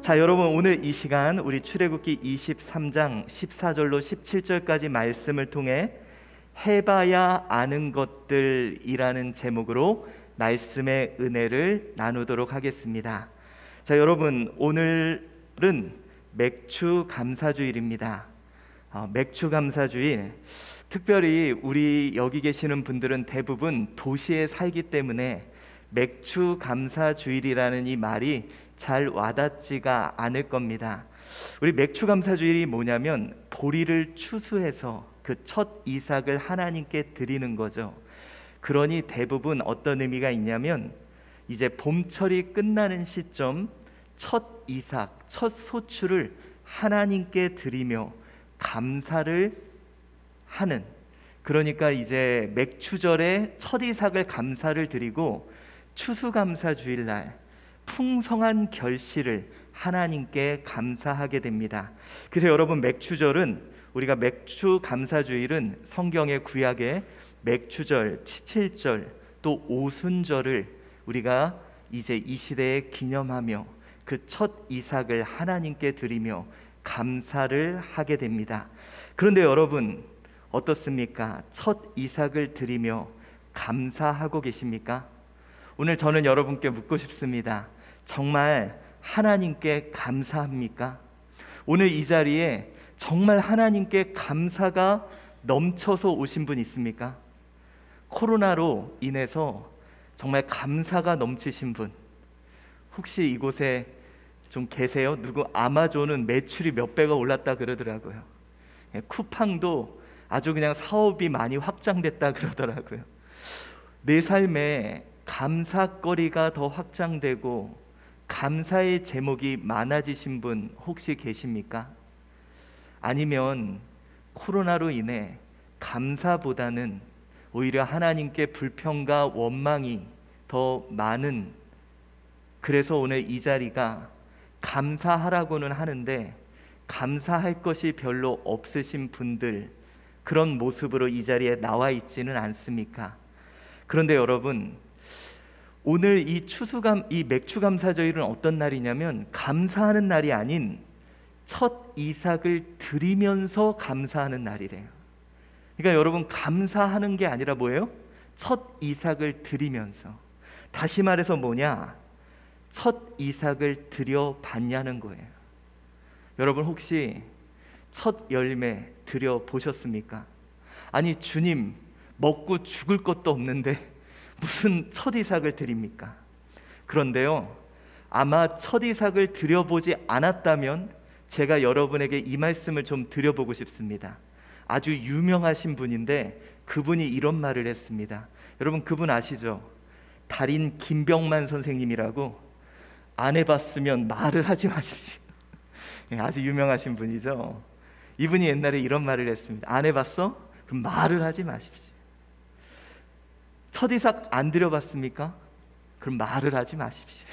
자, 여러분, 오늘 이 시간 우리 출애굽기 23장 14절로 17절까지 말씀을 통해 해봐야 아는 것들이라는 제목으로 말씀의 은혜를 나누도록 하겠습니다. 자, 여러분, 오늘은 맥주 감사주일입니다. 맥주 감사주일, 특별히 우리 여기 계시는 분들은 대부분 도시에 살기 때문에 맥주 감사주일이라는 이 말이 잘 와닿지가 않을 겁니다. 우리 맥주 감사주일이 뭐냐면 보리를 추수해서 그 첫 이삭을 하나님께 드리는 거죠. 그러니 대부분 어떤 의미가 있냐면 이제 봄철이 끝나는 시점 첫 이삭, 첫 소출을 하나님께 드리며 감사를 하는, 그러니까 이제 맥추절에 첫 이삭을 감사를 드리고 추수감사주일날 풍성한 결실을 하나님께 감사하게 됩니다. 그래서 여러분, 맥추절은, 우리가 맥추감사주일은 성경의 구약에 맥추절, 칠칠 또 오순절을 우리가 이제 이 시대에 기념하며 그 첫 이삭을 하나님께 드리며 감사를 하게 됩니다. 그런데 여러분, 어떻습니까? 첫 이삭을 드리며 감사하고 계십니까? 오늘 저는 여러분께 묻고 싶습니다. 정말 하나님께 감사합니까? 오늘 이 자리에 정말 하나님께 감사가 넘쳐서 오신 분 있습니까? 코로나로 인해서 정말 감사가 넘치신 분 혹시 이곳에 좀 계세요? 누구? 아마존은 매출이 몇 배가 올랐다 그러더라고요. 쿠팡도 아주 그냥 사업이 많이 확장됐다 그러더라고요. 내 삶에 감사거리가 더 확장되고 감사의 제목이 많아지신 분 혹시 계십니까? 아니면 코로나로 인해 감사보다는 오히려 하나님께 불평과 원망이 더 많은, 그래서 오늘 이 자리가 감사하라고는 하는데 감사할 것이 별로 없으신 분들, 그런 모습으로 이 자리에 나와 있지는 않습니까? 그런데 여러분, 오늘 이 맥추감사절은 어떤 날이냐면 감사하는 날이 아닌 첫 이삭을 드리면서 감사하는 날이래요. 그러니까 여러분, 감사하는 게 아니라 뭐예요? 첫 이삭을 드리면서. 다시 말해서 뭐냐? 첫 이삭을 드려봤냐는 거예요. 여러분, 혹시 첫 열매 드려보셨습니까? 아니, 주님, 먹고 죽을 것도 없는데 무슨 첫 이삭을 드립니까? 그런데요, 아마 첫 이삭을 드려보지 않았다면 제가 여러분에게 이 말씀을 좀 드려보고 싶습니다. 아주 유명하신 분인데 그분이 이런 말을 했습니다. 여러분, 그분 아시죠? 달인 김병만 선생님이라고. 안 해봤으면 말을 하지 마십시오. 아주 유명하신 분이죠. 이분이 옛날에 이런 말을 했습니다. 안 해봤어? 그럼 말을 하지 마십시오. 첫 이삭 안 드려봤습니까? 그럼 말을 하지 마십시오.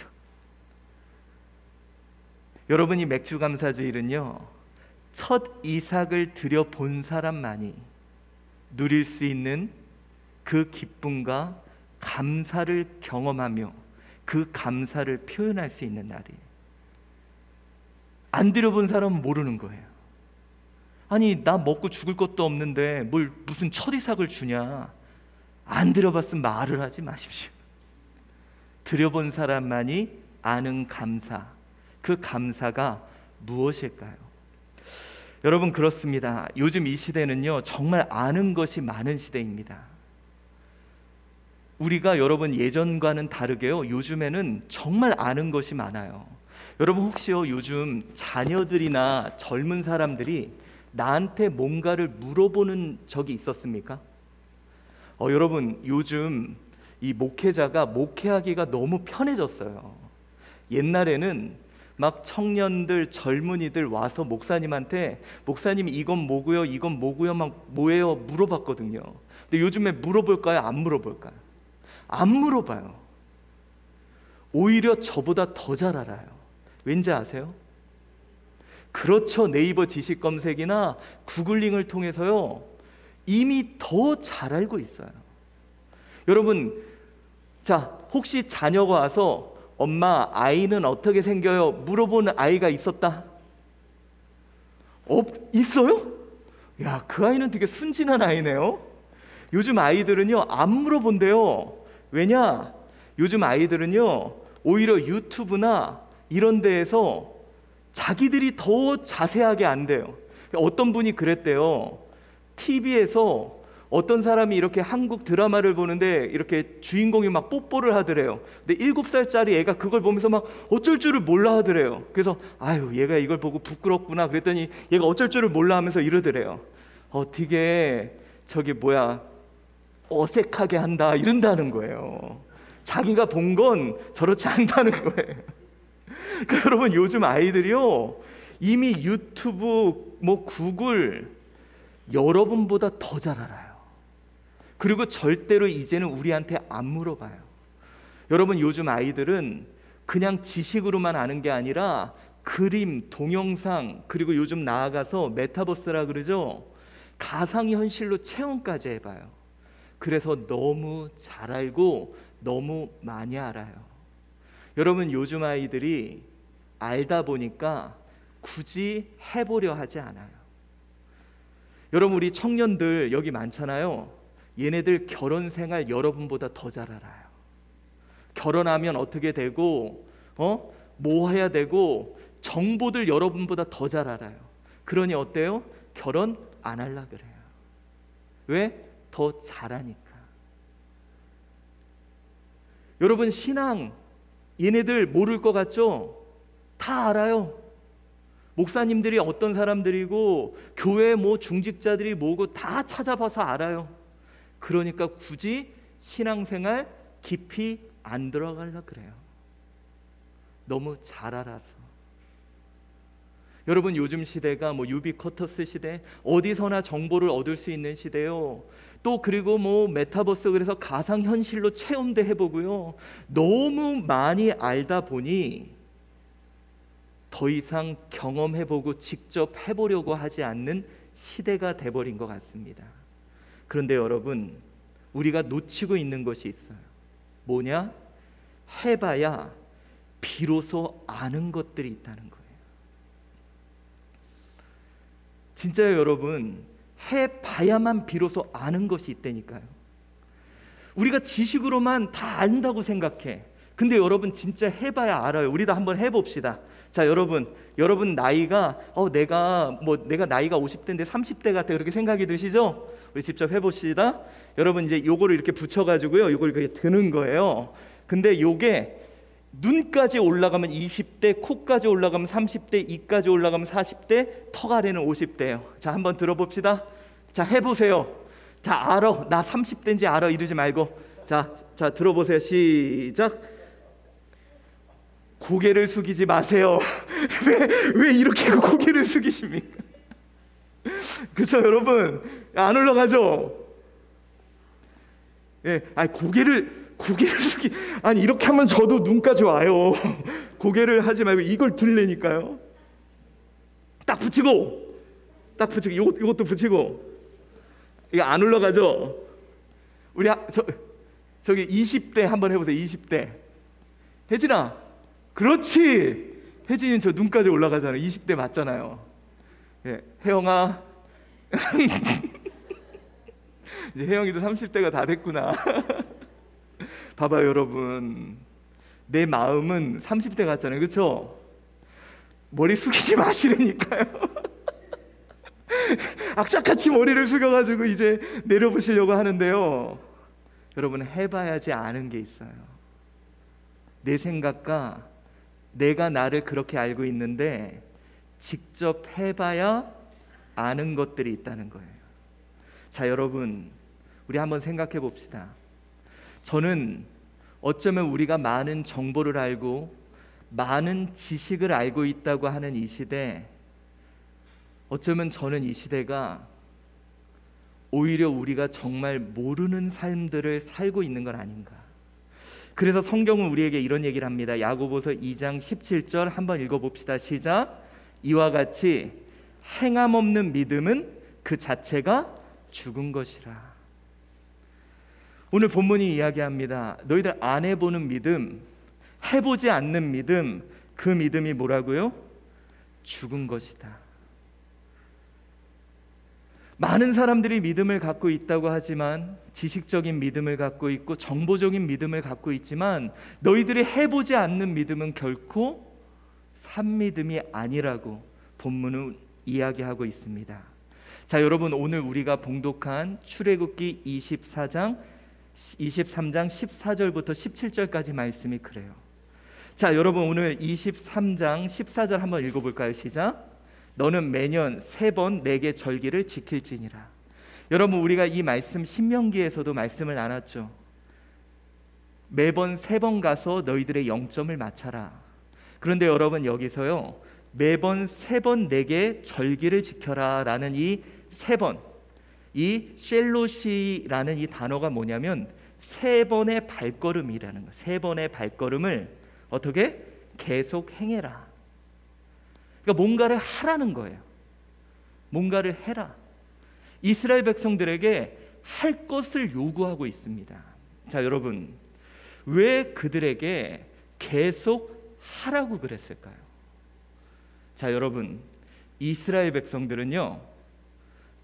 여러분이 맥주감사주일은요, 첫 이삭을 드려본 사람만이 누릴 수 있는 그 기쁨과 감사를 경험하며 그 감사를 표현할 수 있는 날이에요. 안 드려본 사람은 모르는 거예요. 아니, 나 먹고 죽을 것도 없는데 뭘 무슨 첫 이삭을 주냐. 안 드려봤으면 말을 하지 마십시오. 드려본 사람만이 아는 감사, 그 감사가 무엇일까요? 여러분, 그렇습니다. 요즘 이 시대는요, 정말 아는 것이 많은 시대입니다. 우리가 여러분 예전과는 다르게요, 요즘에는 정말 아는 것이 많아요. 여러분, 혹시요, 요즘 자녀들이나 젊은 사람들이 나한테 뭔가를 물어보는 적이 있었습니까? 여러분, 요즘 이 목회자가 목회하기가 너무 편해졌어요. 옛날에는 막 청년들, 젊은이들 와서 목사님한테, 목사님 이건 뭐고요? 이건 뭐고요? 막 뭐예요? 물어봤거든요. 근데 요즘에 물어볼까요? 안 물어볼까요? 안 물어봐요. 오히려 저보다 더 잘 알아요. 왠지 아세요? 그렇죠. 네이버 지식 검색이나 구글링을 통해서요, 이미 더 잘 알고 있어요. 여러분, 자, 혹시 자녀가 와서 엄마, 아이는 어떻게 생겨요? 물어보는 아이가 있었다? 있어요? 야, 그 아이는 되게 순진한 아이네요. 요즘 아이들은요, 안 물어본대요. 왜냐? 요즘 아이들은요, 오히려 유튜브나 이런 데에서 자기들이 더 자세하게 안대요. 어떤 분이 그랬대요. TV에서 어떤 사람이 이렇게 한국 드라마를 보는데 이렇게 주인공이 막 뽀뽀를 하더래요. 근데 7살짜리 애가 그걸 보면서 막 어쩔 줄을 몰라 하더래요. 그래서 아유, 얘가 이걸 보고 부끄럽구나 그랬더니 얘가 어쩔 줄을 몰라 하면서 이러더래요. 되게 저기 뭐야, 어색하게 한다 이런다는 거예요. 자기가 본 건 저렇지 않다는 거예요. 그러니까 여러분, 요즘 아이들이요, 이미 유튜브, 뭐 구글, 여러분보다 더 잘 알아요. 그리고 절대로 이제는 우리한테 안 물어봐요. 여러분, 요즘 아이들은 그냥 지식으로만 아는 게 아니라 그림, 동영상, 그리고 요즘 나아가서 메타버스라 그러죠. 가상현실로 체험까지 해봐요. 그래서 너무 잘 알고 너무 많이 알아요. 여러분, 요즘 아이들이 알다 보니까 굳이 해보려 하지 않아요. 여러분, 우리 청년들 여기 많잖아요. 얘네들 결혼 생활 여러분보다 더 잘 알아요. 결혼하면 어떻게 되고 뭐 해야 되고 정보들 여러분보다 더 잘 알아요. 그러니 어때요? 결혼 안 하려 그래요. 왜? 더 잘하니까. 여러분, 신앙 얘네들 모를 것 같죠? 다 알아요. 목사님들이 어떤 사람들이고 교회 뭐 중직자들이 뭐고 다 찾아봐서 알아요. 그러니까 굳이 신앙생활 깊이 안 들어가려고 그래요. 너무 잘 알아서. 여러분, 요즘 시대가 뭐 유비쿼터스 시대, 어디서나 정보를 얻을 수 있는 시대요. 또 그리고 뭐 메타버스, 그래서 가상현실로 체험도 해보고요. 너무 많이 알다 보니 더 이상 경험해보고 직접 해보려고 하지 않는 시대가 돼버린 것 같습니다. 그런데 여러분, 우리가 놓치고 있는 것이 있어요. 뭐냐? 해봐야 비로소 아는 것들이 있다는 거예요. 진짜요, 여러분. 해봐야만 비로소 아는 것이 있다니까요. 우리가 지식으로만 다 안다고 생각해. 근데 여러분, 진짜 해봐야 알아요. 우리도 한번 해봅시다. 자, 여러분 나이가 내가 나이가 50대인데 30대 같아, 그렇게 생각이 드시죠? 우리 직접 해봅시다. 여러분, 이제 요거를 이렇게 붙여가지고요, 요걸 이렇게 드는 거예요. 근데 요게 눈까지 올라가면 20대, 코까지 올라가면 30대, 이까지 올라가면 40대, 턱 아래는 50대예요. 자, 한번 들어봅시다. 자, 해보세요. 자, 알아. 나 30대인지 알아. 이러지 말고. 자, 들어보세요. 시작. 고개를 숙이지 마세요. 왜 이렇게 고개를 숙이십니까? 그렇죠, 여러분? 안 올라가죠? 예, 고개를 아니 이렇게 하면 저도 눈까지 와요. 고개를 하지 말고 이걸 들려니까요. 딱 붙이고 이것도 붙이고. 이거 안 올라가죠? 우리 저기 20대 한번 해보세요. 20대 혜진아, 그렇지. 혜진이는 저 눈까지 올라가잖아요. 20대 맞잖아요. 예, 혜영아. 이제 혜영이도 30대가 다 됐구나. 봐봐요, 여러분. 내 마음은 30대 같잖아요, 그렇죠? 머리 숙이지 마시라니까요. 악착같이 머리를 숙여가지고 이제 내려보시려고 하는데요. 여러분, 해봐야지 아는 게 있어요. 내 생각과 내가 나를 그렇게 알고 있는데 직접 해봐야 아는 것들이 있다는 거예요. 자, 여러분, 우리 한번 생각해 봅시다. 저는 어쩌면 우리가 많은 정보를 알고 많은 지식을 알고 있다고 하는 이 시대, 어쩌면 저는 이 시대가 오히려 우리가 정말 모르는 삶들을 살고 있는 건 아닌가. 그래서 성경은 우리에게 이런 얘기를 합니다. 야고보서 2장 17절 한번 읽어봅시다. 시작. 이와 같이 행함 없는 믿음은 그 자체가 죽은 것이라. 오늘 본문이 이야기합니다. 너희들 안 해보는 믿음, 해보지 않는 믿음, 그 믿음이 뭐라고요? 죽은 것이다. 많은 사람들이 믿음을 갖고 있다고 하지만, 지식적인 믿음을 갖고 있고 정보적인 믿음을 갖고 있지만, 너희들이 해보지 않는 믿음은 결코 산 믿음이 아니라고 본문은 이야기하고 있습니다. 자, 여러분, 오늘 우리가 봉독한 출애굽기 23장 14절부터 17절까지 말씀이 그래요. 자, 여러분, 오늘 23장 14절 한번 읽어볼까요? 시작. 너는 매년 3번 내게 절기를 지킬지니라. 여러분, 우리가 이 말씀 신명기에서도 말씀을 나눴죠. 매번 3번 가서 너희들의 영점을 맞춰라. 그런데 여러분, 여기서요, 매번 3번 내게 절기를 지켜라 라는 이 3번, 이 쉘롯이라는 이 단어가 뭐냐면 3번의 발걸음이라는 거예요. 3번의 발걸음을 어떻게? 계속 행해라. 그러니까 뭔가를 하라는 거예요. 뭔가를 해라. 이스라엘 백성들에게 할 것을 요구하고 있습니다. 자, 여러분, 왜 그들에게 계속 하라고 그랬을까요? 자, 여러분, 이스라엘 백성들은요,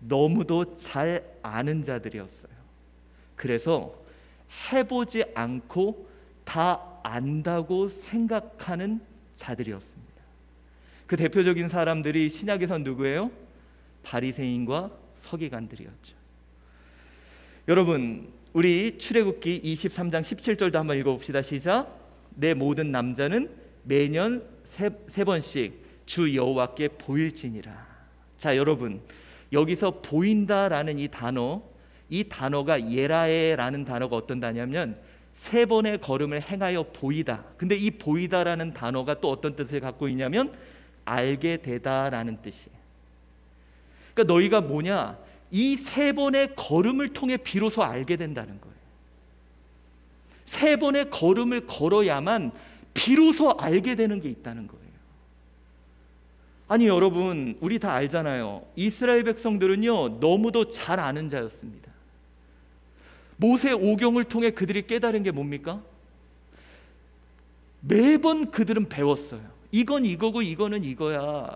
너무도 잘 아는 자들이었어요. 그래서 해보지 않고 다 안다고 생각하는 자들이었습니다. 그 대표적인 사람들이 신약에선 누구예요? 바리새인과 서기관들이었죠. 여러분, 우리 출애굽기 23장 17절도 한번 읽어봅시다. 시작. 내 모든 남자는 매년 세 번씩 주 여호와께 보일지니라. 자, 여러분, 여기서 보인다라는 이 단어가 예라에라는 단어가 어떤 단어냐면 3번의 걸음을 행하여 보이다. 근데 이 보이다라는 단어가 또 어떤 뜻을 갖고 있냐면 알게 되다라는 뜻이에요. 그러니까 너희가 뭐냐? 이 3번의 걸음을 통해 비로소 알게 된다는 거예요. 3번의 걸음을 걸어야만 비로소 알게 되는 게 있다는 거예요. 아니, 여러분, 우리 다 알잖아요. 이스라엘 백성들은요, 너무도 잘 아는 자였습니다. 모세 오경을 통해 그들이 깨달은 게 뭡니까? 매번 그들은 배웠어요. 이건 이거고 이거는 이거야.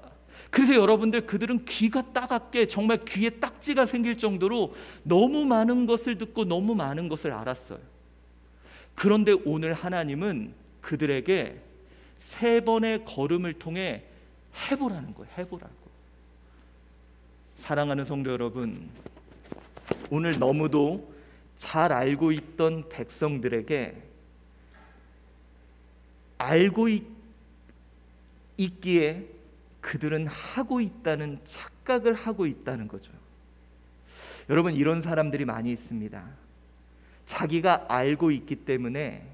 그래서 여러분들, 그들은 귀가 따갑게 정말 귀에 딱지가 생길 정도로 너무 많은 것을 듣고 너무 많은 것을 알았어요. 그런데 오늘 하나님은 그들에게 3번의 걸음을 통해 해보라는 거예요. 해보라고. 사랑하는 성도 여러분, 오늘 너무도 잘 알고 있던 백성들에게 알고 있기에 그들은 하고 있다는 착각을 하고 있다는 거죠. 여러분, 이런 사람들이 많이 있습니다. 자기가 알고 있기 때문에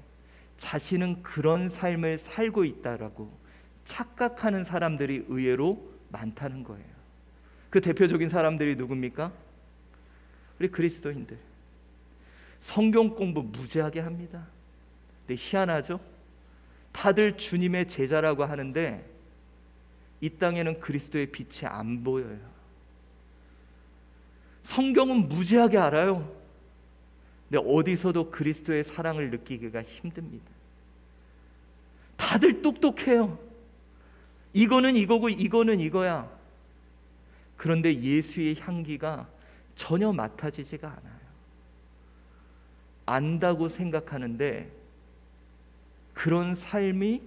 자신은 그런 삶을 살고 있다라고 착각하는 사람들이 의외로 많다는 거예요. 그 대표적인 사람들이 누굽니까? 우리 그리스도인들. 성경 공부 무지하게 합니다. 근데 희한하죠? 다들 주님의 제자라고 하는데 이 땅에는 그리스도의 빛이 안 보여요. 성경은 무지하게 알아요. 근데 어디서도 그리스도의 사랑을 느끼기가 힘듭니다. 다들 똑똑해요. 이거는 이거고 이거는 이거야. 그런데 예수의 향기가 전혀 맡아지지가 않아요. 안다고 생각하는데 그런 삶이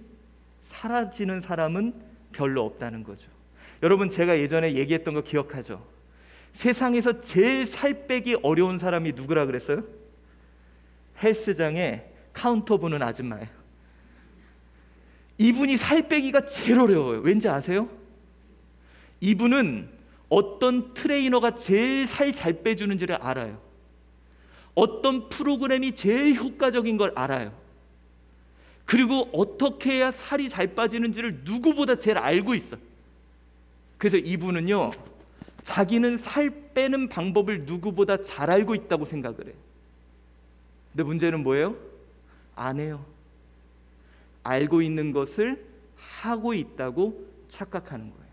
사라지는 사람은 별로 없다는 거죠. 여러분, 제가 예전에 얘기했던 거 기억하죠? 세상에서 제일 살 빼기 어려운 사람이 누구라 그랬어요? 헬스장에 카운터 보는 아줌마예요. 이분이 살 빼기가 제일 어려워요. 왠지 아세요? 이분은 어떤 트레이너가 제일 살 잘 빼주는지를 알아요. 어떤 프로그램이 제일 효과적인 걸 알아요. 그리고 어떻게 해야 살이 잘 빠지는지를 누구보다 제일 알고 있어요. 그래서 이분은요, 자기는 살 빼는 방법을 누구보다 잘 알고 있다고 생각을 해요. 근데 문제는 뭐예요? 안 해요. 알고 있는 것을 하고 있다고 착각하는 거예요.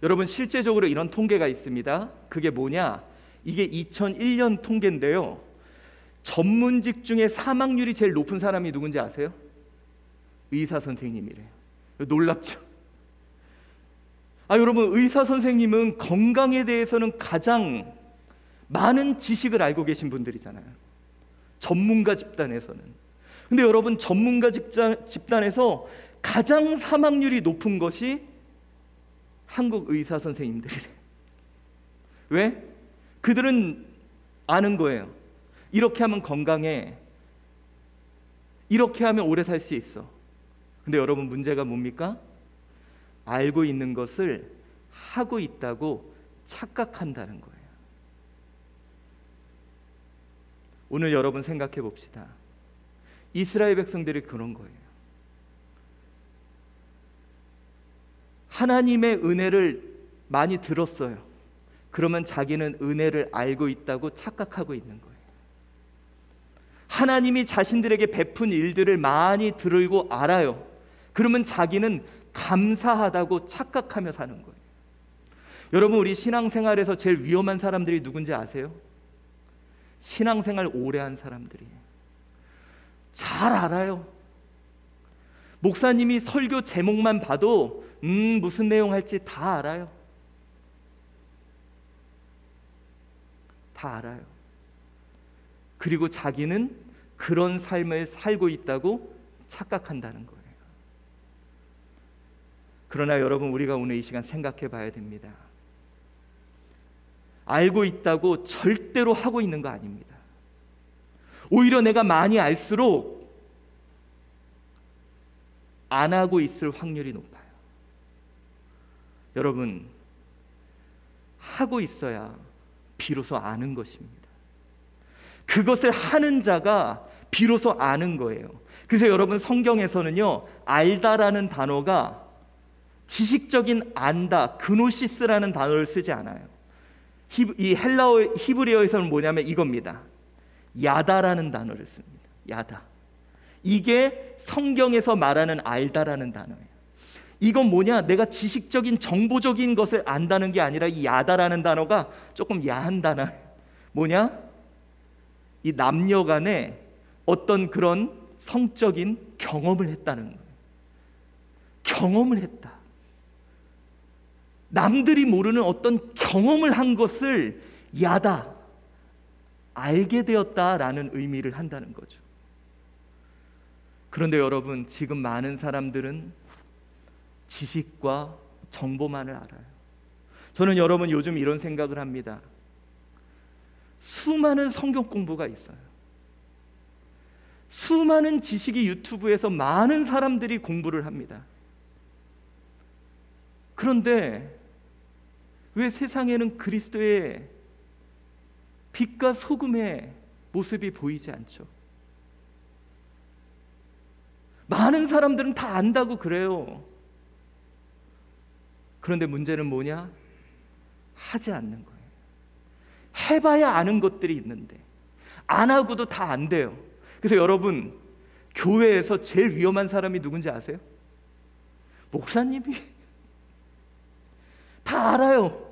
여러분, 실제적으로 이런 통계가 있습니다. 그게 뭐냐? 이게 2001년 통계인데요. 전문직 중에 사망률이 제일 높은 사람이 누군지 아세요? 의사 선생님이래요. 놀랍죠? 여러분, 의사 선생님은 건강에 대해서는 가장 많은 지식을 알고 계신 분들이잖아요. 전문가 집단에서는. 근데 여러분, 전문가 집단에서 가장 사망률이 높은 것이 한국 의사 선생님들이래요. 왜? 그들은 아는 거예요. 이렇게 하면 건강해. 이렇게 하면 오래 살 수 있어. 근데 여러분, 문제가 뭡니까? 알고 있는 것을 하고 있다고 착각한다는 거예요. 오늘 여러분 생각해 봅시다. 이스라엘 백성들이 그런 거예요. 하나님의 은혜를 많이 들었어요. 그러면 자기는 은혜를 알고 있다고 착각하고 있는 거예요. 하나님이 자신들에게 베푼 일들을 많이 들고 알아요. 그러면 자기는 감사하다고 착각하며 사는 거예요. 여러분, 우리 신앙생활에서 제일 위험한 사람들이 누군지 아세요? 신앙생활 오래 한 사람들이에요. 잘 알아요. 목사님이 설교 제목만 봐도 무슨 내용 할지 다 알아요. 다 알아요. 그리고 자기는 그런 삶을 살고 있다고 착각한다는 거예요. 그러나 여러분, 우리가 오늘 이 시간 생각해 봐야 됩니다. 알고 있다고 절대로 하고 있는 거 아닙니다. 오히려 내가 많이 알수록 안 하고 있을 확률이 높아요. 여러분, 하고 있어야 비로소 아는 것입니다. 그것을 하는 자가 비로소 아는 거예요. 그래서 여러분, 성경에서는요, 알다라는 단어가 지식적인 안다, 그노시스라는 단어를 쓰지 않아요. 이 헬라어 히브리어에서는 뭐냐면 이겁니다. 야다라는 단어를 씁니다. 야다. 이게 성경에서 말하는 알다라는 단어예요. 이건 뭐냐? 내가 지식적인 정보적인 것을 안다는 게 아니라 이 야다라는 단어가 조금 야한 단어예요. 뭐냐? 이 남녀 간에 어떤 그런 성적인 경험을 했다는 거예요. 경험을 했다. 남들이 모르는 어떤 경험을 한 것을 야다, 알게 되었다라는 의미를 한다는 거죠. 그런데 여러분, 지금 많은 사람들은 지식과 정보만을 알아요. 저는 여러분, 요즘 이런 생각을 합니다. 수많은 성경 공부가 있어요. 수많은 지식이 유튜브에서 많은 사람들이 공부를 합니다. 그런데 왜 세상에는 그리스도의 빛과 소금의 모습이 보이지 않죠? 많은 사람들은 다 안다고 그래요. 그런데 문제는 뭐냐? 하지 않는 거예요. 해봐야 아는 것들이 있는데 안 하고도 다 안 돼요. 그래서 여러분, 교회에서 제일 위험한 사람이 누군지 아세요? 목사님이 다 알아요.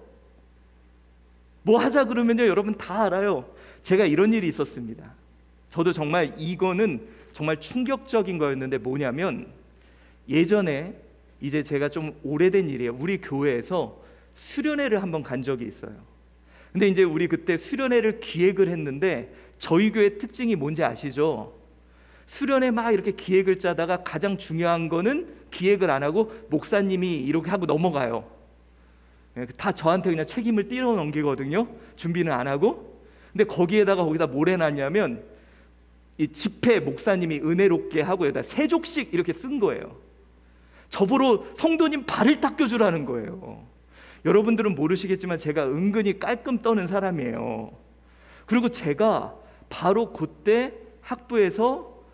뭐 하자 그러면요, 여러분 다 알아요. 제가 이런 일이 있었습니다. 저도 정말 이거는 정말 충격적인 거였는데, 뭐냐면 예전에, 이제 제가 좀 오래된 일이에요. 우리 교회에서 수련회를 한번 간 적이 있어요. 근데 이제 우리 그때 수련회를 기획을 했는데, 저희 교회 특징이 뭔지 아시죠? 수련회 막 이렇게 기획을 짜다가 가장 중요한 거는 기획을 안 하고 목사님이 이렇게 하고 넘어가요. 다 저한테 그냥 책임을 띄워 넘기거든요. 준비는 안 하고. 근데 거기다 뭘 해놨냐면, 이 집회 목사님이 은혜롭게 하고 여기다 세족씩 이렇게 쓴 거예요. 저보러 성도님 발을 닦여주라는 거예요. 여러분들은 모르시겠지만 제가 은근히 깔끔 떠는 사람이에요. 그리고 제가 바로 그때 학부에서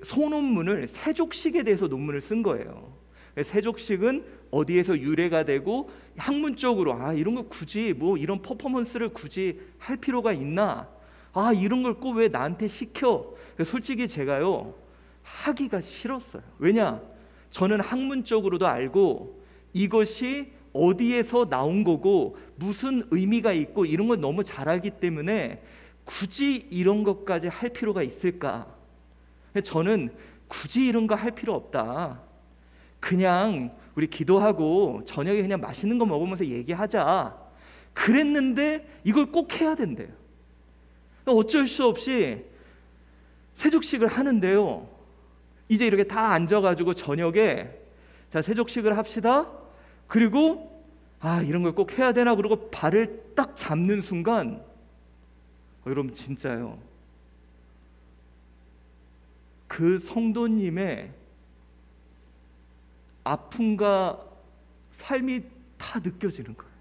소논문을 세족식에 대해서 논문을 쓴 거예요. 세족식은 어디에서 유래가 되고 학문적으로 이런 거 굳이 뭐 이런 퍼포먼스를 굳이 할 필요가 있나? 이런 걸 꼭 왜 나한테 시켜? 솔직히 제가요, 하기가 싫었어요. 왜냐? 저는 학문적으로도 알고 이것이 어디에서 나온 거고 무슨 의미가 있고 이런 걸 너무 잘 알기 때문에 굳이 이런 것까지 할 필요가 있을까? 저는 굳이 이런 거 할 필요 없다. 그냥 우리 기도하고 저녁에 그냥 맛있는 거 먹으면서 얘기하자. 그랬는데 이걸 꼭 해야 된대요. 어쩔 수 없이 세족식을 하는데요. 이제 이렇게 다 앉아가지고 저녁에 자 세족식을 합시다. 그리고 이런 걸 꼭 해야 되나 그러고 발을 딱 잡는 순간 여러분 진짜요. 그 성도님의 아픔과 삶이 다 느껴지는 거예요.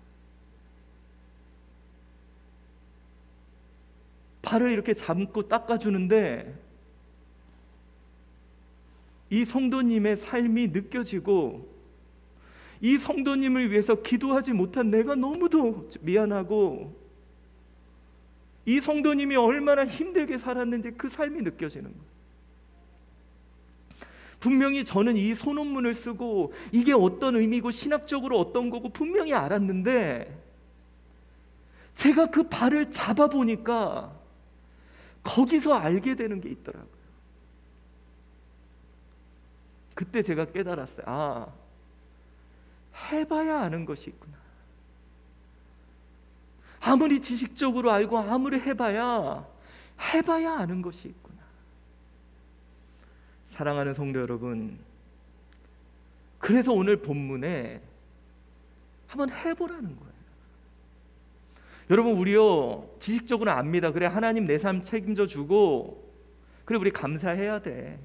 발을 이렇게 잡고 닦아주는데 이 성도님의 삶이 느껴지고 이 성도님을 위해서 기도하지 못한 내가 너무도 미안하고 이 성도님이 얼마나 힘들게 살았는지 그 삶이 느껴지는 거예요. 분명히 저는 이 소논문을 쓰고 이게 어떤 의미고 신학적으로 어떤 거고 분명히 알았는데 제가 그 발을 잡아보니까 거기서 알게 되는 게 있더라고요. 그때 제가 깨달았어요. 해봐야 아는 것이 있구나. 아무리 지식적으로 알고 아무리 해봐야 아는 것이 있구나. 사랑하는 성도 여러분, 그래서 오늘 본문에 한번 해보라는 거예요. 여러분 우리요 지식적으로 압니다. 그래 하나님 내 삶 책임져 주고 그래 우리 감사해야 돼.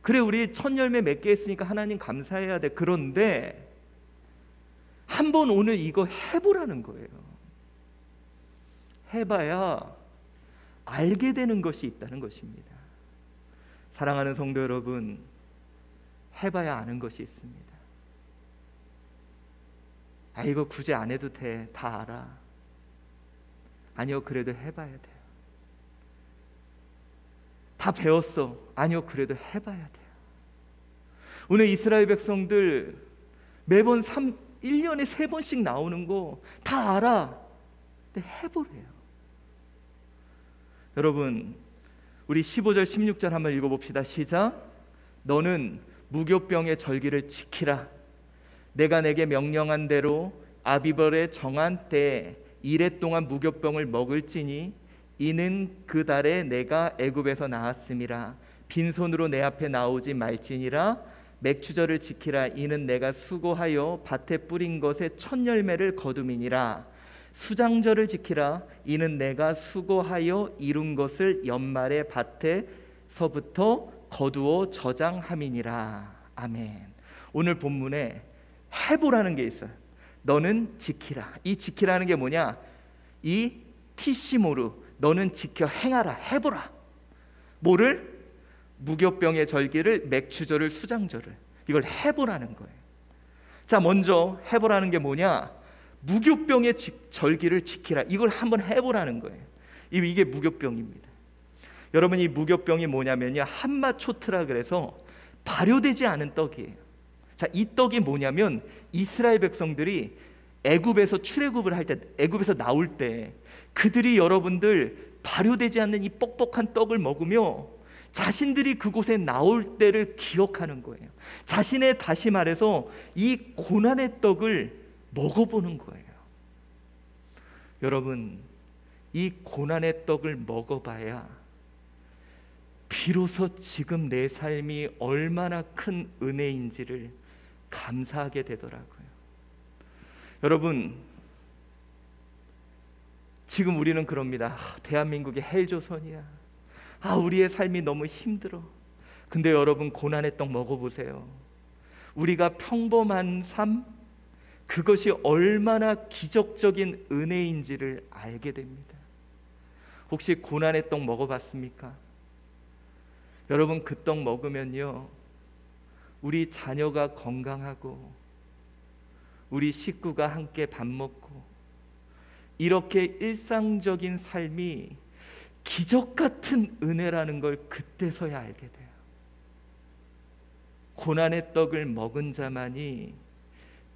그래 우리 첫 열매 맺게 했으니까 하나님 감사해야 돼. 그런데 한번 오늘 이거 해보라는 거예요. 해봐야 알게 되는 것이 있다는 것입니다. 사랑하는 성도 여러분, 해봐야 아는 것이 있습니다. 이거 굳이 안 해도 돼. 다 알아. 아니요, 그래도 해봐야 돼요. 다 배웠어. 아니요, 그래도 해봐야 돼요. 오늘 이스라엘 백성들 매번 1년에 3번씩 나오는 거 다 알아. 근데 해보래요. 여러분 우리 15절 16절 한번 읽어봅시다. 시작. 너는 무교병의 절기를 지키라. 내가 내게 명령한 대로 아비벌의 정한 때에 이레 동안 무교병을 먹을지니 이는 그 달에 내가 애굽에서 나왔음이라. 빈손으로 내 앞에 나오지 말지니라. 맥추절을 지키라. 이는 내가 수고하여 밭에 뿌린 것의 첫 열매를 거둠이니라. 수장절을 지키라. 이는 내가 수고하여 이룬 것을 연말에 밭에서부터 거두어 저장함이니라. 아멘. 오늘 본문에 해보라는 게 있어요. 너는 지키라. 이 지키라는 게 뭐냐? 이 티시모르, 너는 지켜 행하라. 해보라. 뭐를? 무교병의 절기를, 맥추절을, 수장절을. 이걸 해보라는 거예요. 자, 먼저 해보라는 게 뭐냐? 무교병의 절기를 지키라. 이걸 한번 해보라는 거예요. 이게 무교병입니다. 여러분 이 무교병이 뭐냐면요, 한마초트라 그래서 발효되지 않은 떡이에요. 자, 이 떡이 뭐냐면 이스라엘 백성들이 애굽에서 출애굽을 할 때, 애굽에서 나올 때 그들이 여러분들 발효되지 않는 이 뻑뻑한 떡을 먹으며 자신들이 그곳에 나올 때를 기억하는 거예요. 자신의, 다시 말해서 이 고난의 떡을 먹어보는 거예요. 여러분 이 고난의 떡을 먹어봐야 비로소 지금 내 삶이 얼마나 큰 은혜인지를 감사하게 되더라고요. 여러분 지금 우리는 그럽니다. 대한민국이 헬조선이야. 우리의 삶이 너무 힘들어. 근데 여러분 고난의 떡 먹어보세요. 우리가 평범한 삶, 그것이 얼마나 기적적인 은혜인지를 알게 됩니다. 혹시 고난의 떡 먹어봤습니까? 여러분 그 떡 먹으면요, 우리 자녀가 건강하고 우리 식구가 함께 밥 먹고 이렇게 일상적인 삶이 기적 같은 은혜라는 걸 그때서야 알게 돼요. 고난의 떡을 먹은 자만이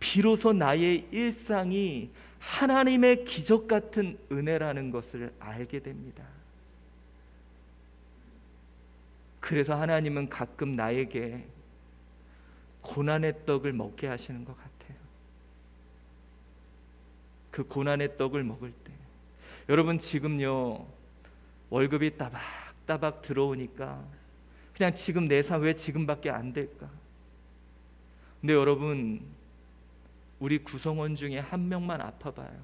비로소 나의 일상이 하나님의 기적 같은 은혜라는 것을 알게 됩니다. 그래서 하나님은 가끔 나에게 고난의 떡을 먹게 하시는 것 같아요. 그 고난의 떡을 먹을 때, 여러분 지금요 월급이 따박따박 들어오니까 그냥 지금 내 삶 왜 지금밖에 안 될까? 근데 여러분, 우리 구성원 중에 한 명만 아파봐요.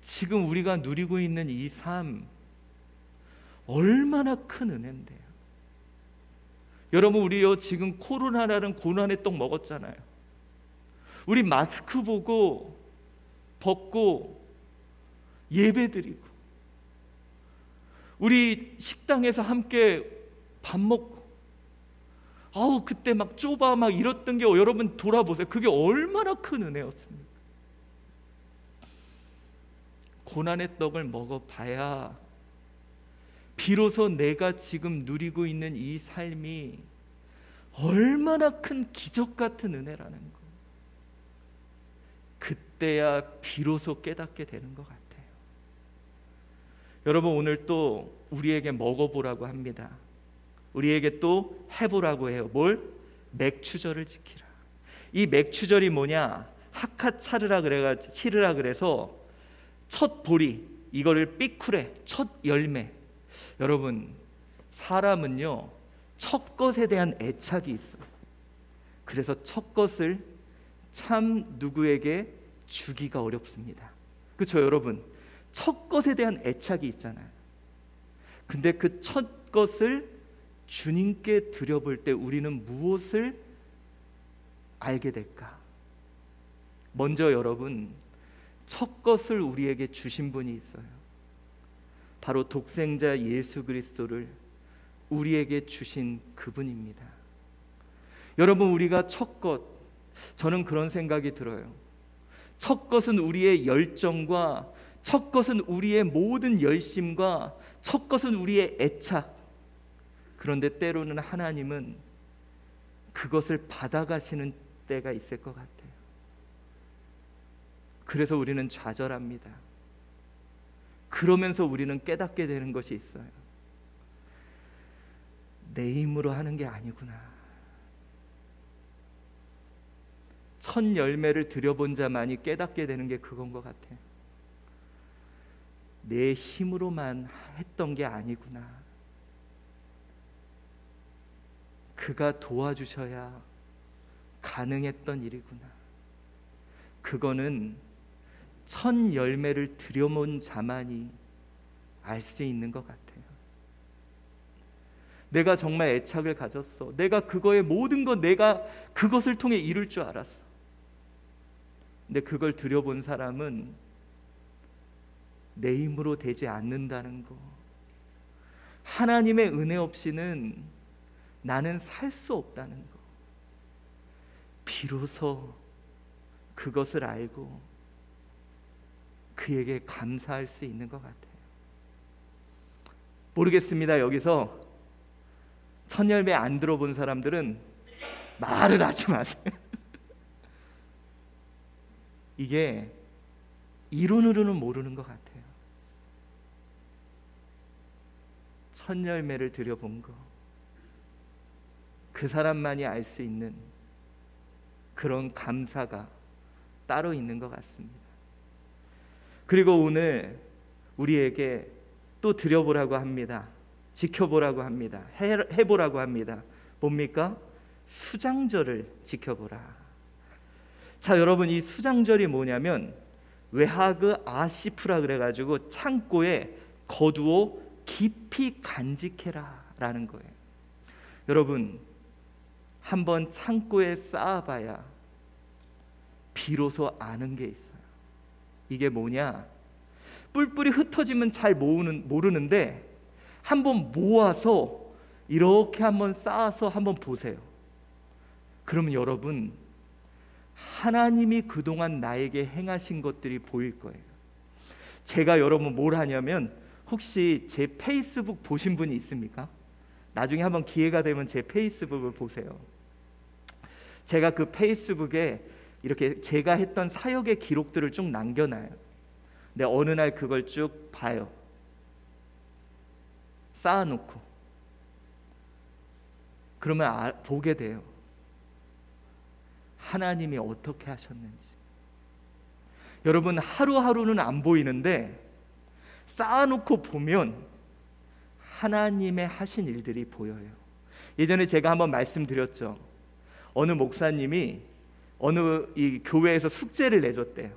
지금 우리가 누리고 있는 이 삶 얼마나 큰 은혜인데요. 여러분, 우리요 지금 코로나라는 고난의 떡 먹었잖아요. 우리 마스크 보고 벗고 예배드리고, 우리 식당에서 함께 밥 먹고, 아우 그때 막 좁아 막 이랬던 게, 여러분 돌아보세요. 그게 얼마나 큰 은혜였습니까? 고난의 떡을 먹어봐야 비로소 내가 지금 누리고 있는 이 삶이 얼마나 큰 기적 같은 은혜라는 거, 그때야 비로소 깨닫게 되는 것 같아요. 여러분, 오늘 또 우리에게 먹어보라고 합니다. 우리에게 또 해보라고 해요. 뭘? 맥추절을 지키라. 이 맥추절이 뭐냐? 하카차르라 치르라 그래서 첫 보리, 이거를 삐쿠레, 첫 열매. 여러분, 사람은요 첫 것에 대한 애착이 있어요. 그래서 첫 것을 참 누구에게 주기가 어렵습니다. 그렇죠, 여러분? 첫 것에 대한 애착이 있잖아요. 근데 그 첫 것을 주님께 드려볼 때 우리는 무엇을 알게 될까? 먼저 여러분, 첫 것을 우리에게 주신 분이 있어요. 바로 독생자 예수 그리스도를 우리에게 주신 그분입니다. 여러분, 우리가 첫 것, 저는 그런 생각이 들어요. 첫 것은 우리의 열정과, 첫 것은 우리의 모든 열심과, 첫 것은 우리의 애착. 그런데 때로는 하나님은 그것을 받아가시는 때가 있을 것 같아요. 그래서 우리는 좌절합니다. 그러면서 우리는 깨닫게 되는 것이 있어요. 내 힘으로 하는 게 아니구나. 첫 열매를 드려본 자만이 깨닫게 되는 게 그건 것 같아요. 내 힘으로만 했던 게 아니구나. 그가 도와주셔야 가능했던 일이구나. 그거는 첫 열매를 드려본 자만이 알 수 있는 것 같아요. 내가 정말 애착을 가졌어. 내가 그거의 모든 것, 내가 그것을 통해 이룰 줄 알았어. 근데 그걸 드려본 사람은 내 힘으로 되지 않는다는 거, 하나님의 은혜 없이는 나는 살 수 없다는 거, 비로소 그것을 알고 그에게 감사할 수 있는 것 같아요. 모르겠습니다. 여기서 첫 열매 안 들어본 사람들은 말을 하지 마세요. 이게 이론으로는 모르는 것 같아요. 첫 열매를 드려본 거, 그 사람만이 알 수 있는 그런 감사가 따로 있는 것 같습니다. 그리고 오늘 우리에게 또 드려보라고 합니다. 지켜보라고 합니다. 해보라고 합니다. 뭡니까? 수장절을 지켜보라. 자, 여러분, 이 수장절이 뭐냐면 외하그 아시프라 그래가지고 창고에 거두어 깊이 간직해라 라는 거예요. 여러분, 한번 창고에 쌓아봐야 비로소 아는 게 있어요. 이게 뭐냐? 뿔뿔이 흩어지면 잘 모르는데 한번 모아서 이렇게 한번 쌓아서 한번 보세요. 그러면 여러분, 하나님이 그동안 나에게 행하신 것들이 보일 거예요. 제가 여러분 뭘 하냐면, 혹시 제 페이스북 보신 분이 있습니까? 나중에 한번 기회가 되면 제 페이스북을 보세요. 제가 그 페이스북에 이렇게 제가 했던 사역의 기록들을 쭉 남겨놔요. 근데 어느 날 그걸 쭉 봐요. 쌓아놓고. 그러면 보게 돼요. 하나님이 어떻게 하셨는지. 여러분, 하루하루는 안 보이는데 쌓아놓고 보면 하나님의 하신 일들이 보여요. 예전에 제가 한번 말씀드렸죠. 어느 목사님이 어느 이 교회에서 숙제를 내줬대요.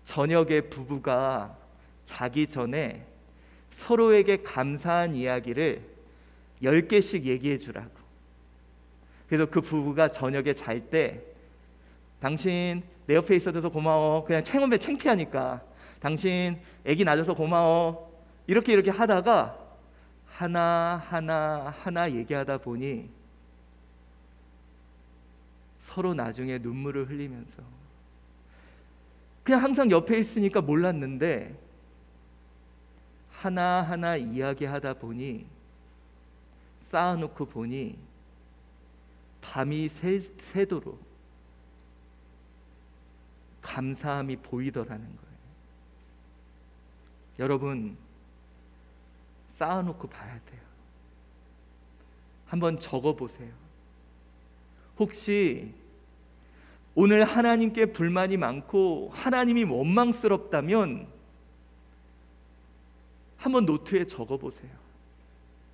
저녁에 부부가 자기 전에 서로에게 감사한 이야기를 10개씩 얘기해 주라고. 그래서 그 부부가 저녁에 잘 때 당신 내 옆에 있어줘서 고마워. 그냥 창피하니까 당신 아기 낳아줘서 고마워. 이렇게 하다가 하나 얘기하다 보니 서로 나중에 눈물을 흘리면서 그냥 항상 옆에 있으니까 몰랐는데 하나하나 이야기하다 보니 쌓아놓고 보니 밤이 새도록 감사함이 보이더라는 거예요. 여러분, 쌓아놓고 봐야 돼요. 한번 적어보세요. 혹시 오늘 하나님께 불만이 많고 하나님이 원망스럽다면 한번 노트에 적어보세요.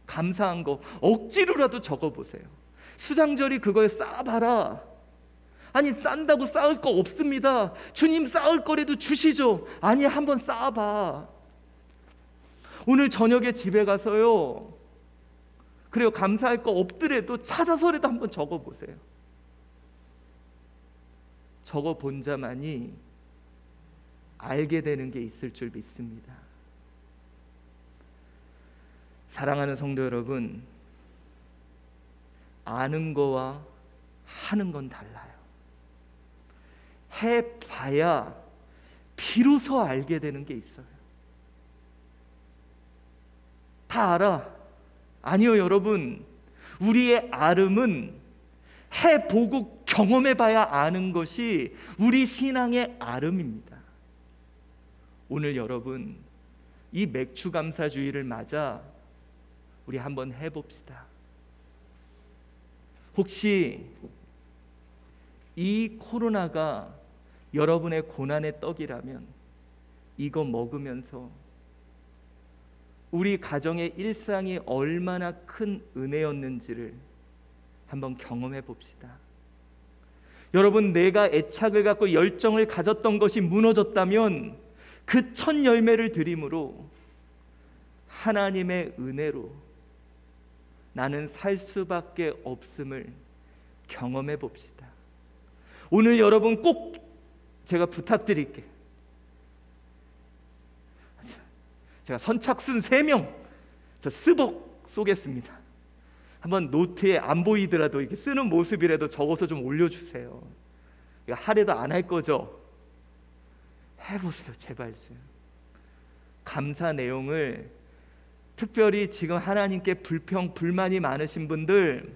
감사한 거 억지로라도 적어보세요. 수장절이 그거에 쌓아봐라. 아니, 쌓는다고 쌓을 거 없습니다. 주님 쌓을 거라도 주시죠. 아니, 한번 쌓아봐. 오늘 저녁에 집에 가서요, 그래요, 감사할 거 없더라도 찾아서라도 한번 적어보세요. 적어본 자만이 알게 되는 게 있을 줄 믿습니다. 사랑하는 성도 여러분, 아는 거와 하는 건 달라요. 해봐야 비로소 알게 되는 게 있어요. 다 알아? 아니요, 여러분. 우리의 알음은 해보고 경험해봐야 아는 것이 우리 신앙의 알음입니다. 오늘 여러분, 이 맥주감사주의를 맞아 우리 한번 해봅시다. 혹시 이 코로나가 여러분의 고난의 떡이라면 이거 먹으면서 우리 가정의 일상이 얼마나 큰 은혜였는지를 한번 경험해 봅시다. 여러분, 내가 애착을 갖고 열정을 가졌던 것이 무너졌다면 그 첫 열매를 드림으로 하나님의 은혜로 나는 살 수밖에 없음을 경험해 봅시다. 오늘 여러분 꼭 제가 부탁드릴게요. 제가 선착순 3명 저 스벅 쏘겠습니다. 한번 노트에 안 보이더라도 이렇게 쓰는 모습이라도 적어서 좀 올려주세요. 하래도 안 할 거죠? 해보세요, 제발 좀. 감사 내용을 특별히 지금 하나님께 불만이 많으신 분들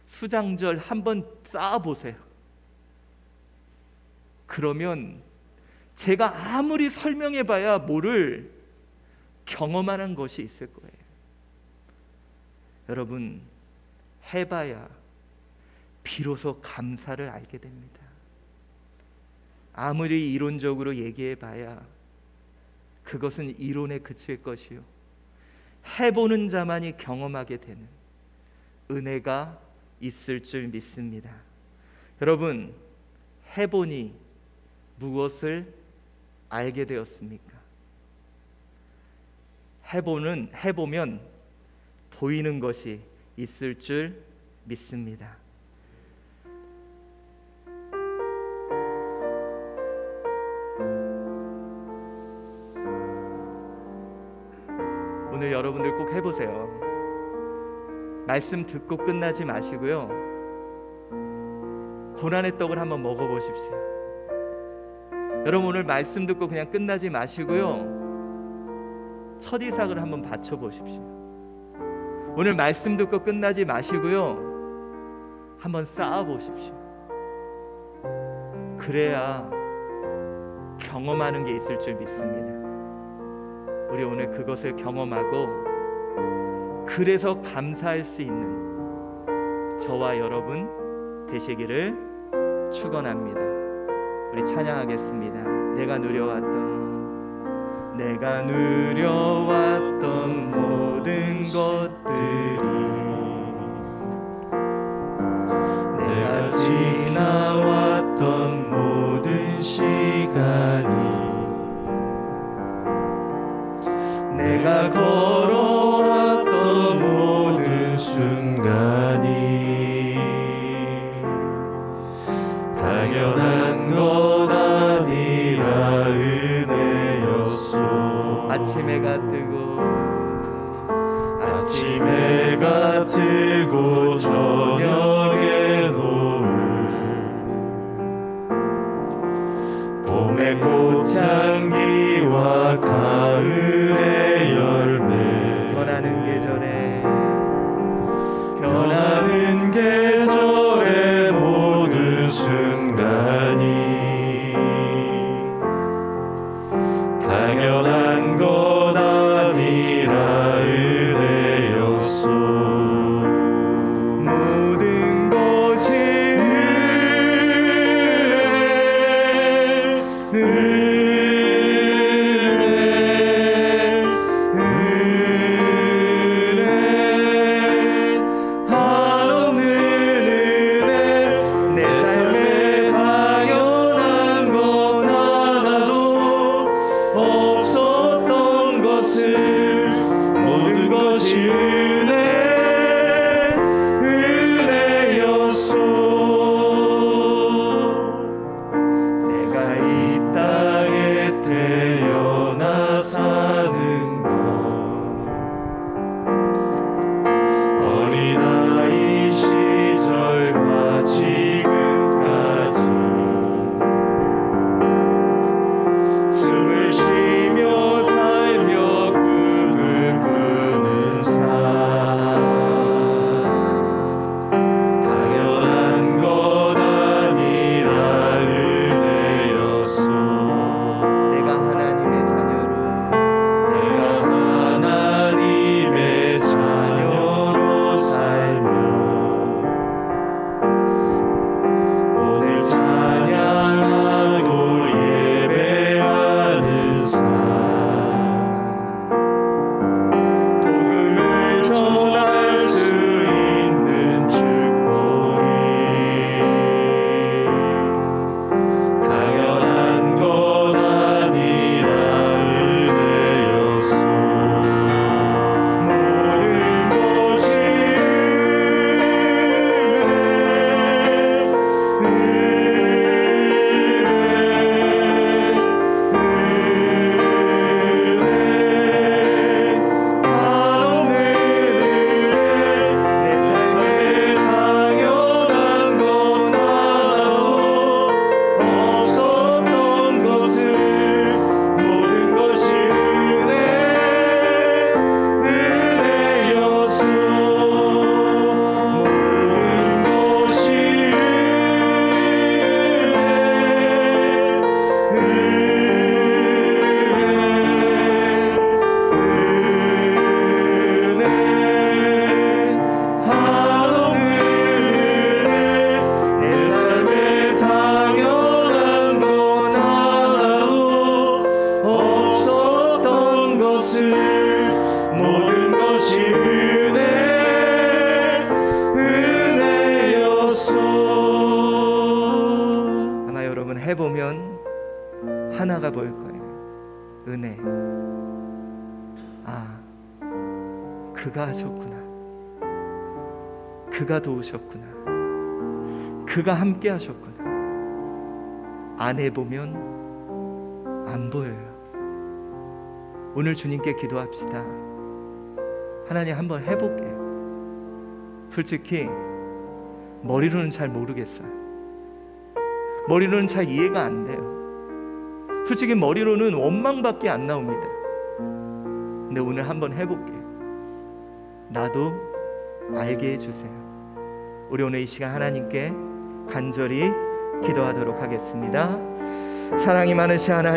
수장절 한번 쌓아보세요. 그러면 제가 아무리 설명해봐야 뭐를 경험하는 것이 있을 거예요. 여러분, 해봐야 비로소 감사를 알게 됩니다. 아무리 이론적으로 얘기해봐야 그것은 이론에 그칠 것이요, 해보는 자만이 경험하게 되는 은혜가 있을 줄 믿습니다. 여러분, 해보니 무엇을 알게 되었습니까? 해보면 보이는 것이 있을 줄 믿습니다. 오늘 여러분들 꼭 해보세요. 말씀 듣고 끝나지 마시고요, 고난의 떡을 한번 먹어보십시오. 여러분, 오늘 말씀 듣고 그냥 끝나지 마시고요, 첫 이삭을 한번 바쳐보십시오. 오늘 말씀 듣고 끝나지 마시고요, 한번 쌓아보십시오. 그래야 경험하는 게 있을 줄 믿습니다. 우리 오늘 그것을 경험하고 그래서 감사할 수 있는 저와 여러분 되시기를 축원합니다. 우리 찬양하겠습니다. 내가 누려왔던 모든 것들이, 내가 지나왔던 모든 시간이, 내가 걸어왔던 모든 순간이 당연한 것 아니라 은혜였소. 아침 해가 뜨고 저녁에 노을, 봄의 꽃향기와 가을의 열매, 변하는 계절의 모든 순간이 당연한 것 아니라 은혜였소. 모든 것이 해보면 하나가 보일 거예요. 은혜. 아, 그가 하셨구나. 그가 도우셨구나. 그가 함께 하셨구나. 안 해보면 안 보여요. 오늘 주님께 기도합시다. 하나님, 한번 해볼게요. 솔직히 머리로는 잘 모르겠어요. 머리로는 잘 이해가 안 돼요. 솔직히 머리로는 원망밖에 안 나옵니다. 근데 오늘 한번 해볼게요. 나도 알게 해주세요. 우리 오늘 이 시간 하나님께 간절히 기도하도록 하겠습니다. 사랑이 많으신 하나님,